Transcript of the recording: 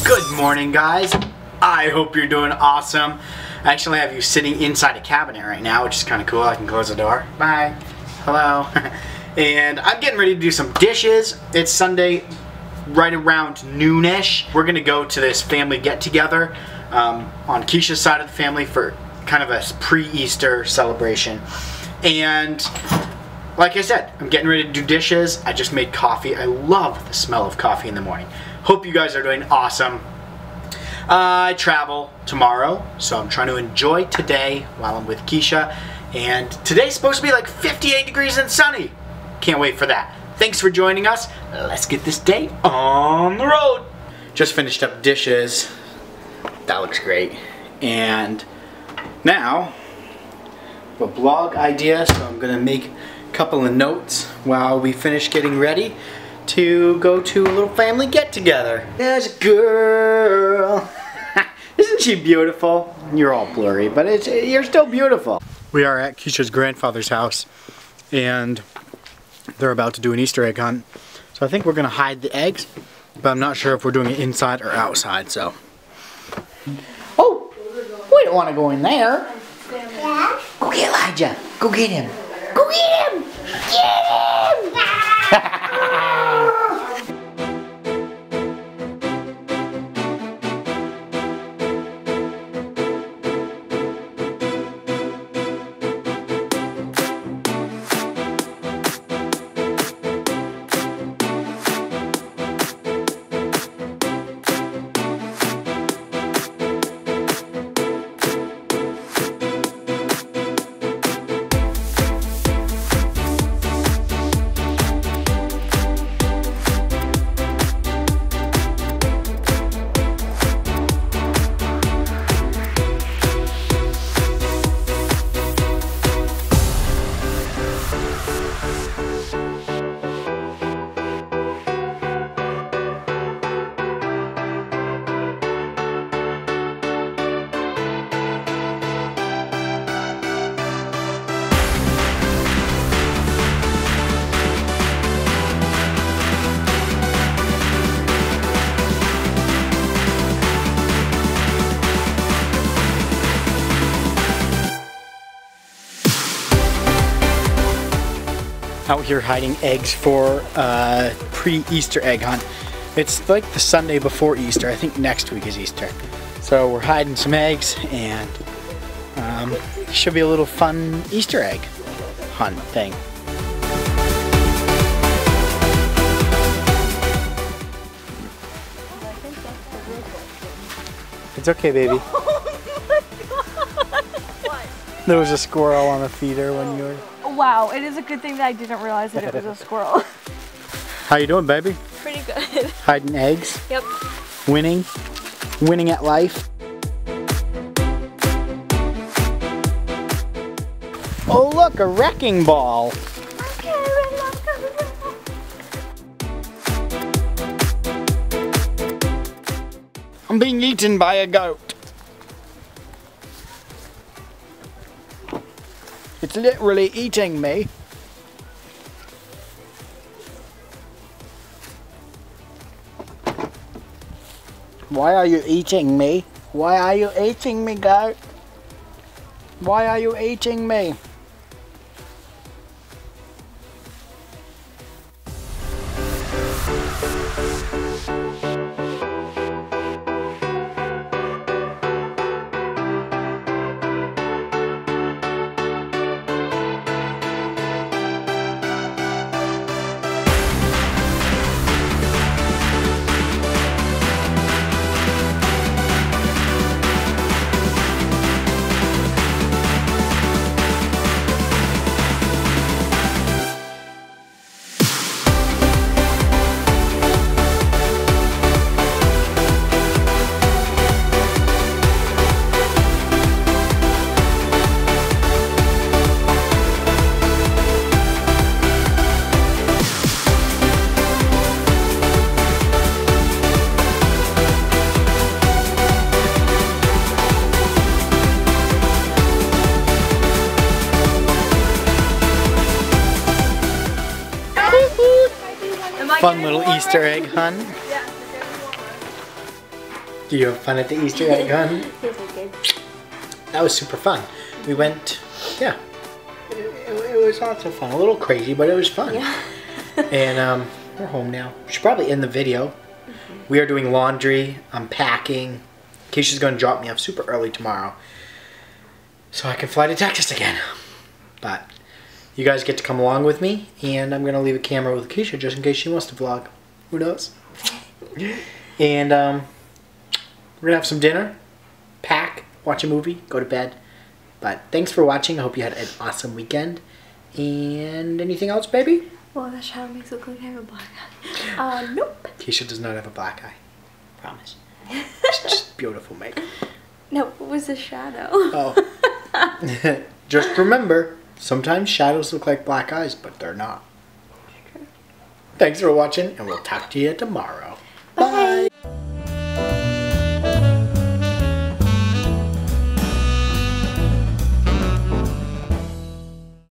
Good morning, guys. I hope you're doing awesome. I actually have you sitting inside a cabinet right now, which is kind of cool. I can close the door. Bye. Hello. And I'm getting ready to do some dishes. It's Sunday, right around noonish. We're gonna go to this family get-together on Keisha's side of the family for kind of a pre-Easter celebration. And like I said, I'm getting ready to do dishes. I just made coffee. I love the smell of coffee in the morning. Hope you guys are doing awesome. I travel tomorrow, so I'm trying to enjoy today while I'm with Keisha. And today's supposed to be like 58 degrees and sunny. Can't wait for that. Thanks for joining us. Let's get this day on the road. Just finished up dishes. That looks great. And now, a blog idea, so I'm gonna make a couple of notes while we finish getting ready to go to a little family get-together. There's a girl. Isn't she beautiful? You're all blurry, but you're still beautiful. We are at Keisha's grandfather's house, and they're about to do an Easter egg hunt. So I think we're gonna hide the eggs, but I'm not sure if we're doing it inside or outside, so. Oh, we don't want to go in there. Yeah. Go get Elijah. Go get him. Go get him. Get him. Out here hiding eggs for a pre-Easter egg hunt. It's like the Sunday before Easter. I think next week is Easter. So we're hiding some eggs, and it should be a little fun Easter egg hunt thing. It's okay, baby. There was a squirrel on the feeder when you were... Wow, it is a good thing that I didn't realize that it was a squirrel. How you doing, baby? Pretty good. Hiding eggs? Yep. Winning? Winning at life? Oh look, a wrecking ball! I'm being eaten by a goat. It's literally eating me. Why are you eating me? Why are you eating me, goat? Why are you eating me? fun little Easter egg hunt. Do you have fun at the Easter egg hunt? It was good. That was super fun. We went, yeah. It was lots of fun. A little crazy, but it was fun. Yeah. And we're home now. We should probably end the video. We are doing laundry. I'm packing. Keisha's going to drop me off super early tomorrow, so I can fly to Texas again. But you guys get to come along with me, and I'm going to leave a camera with Keisha just in case she wants to vlog. Who knows? And we're going to have some dinner, pack, watch a movie, go to bed. But thanks for watching. I hope you had an awesome weekend. And anything else, baby? Well, that shadow makes it look like I have a black eye. Nope. Keisha does not have a black eye. Promise. It's just beautiful makeup. No, it was a shadow. Oh. Just remember, sometimes shadows look like black eyes, but they're not. Thanks for watching, and we'll talk to you tomorrow.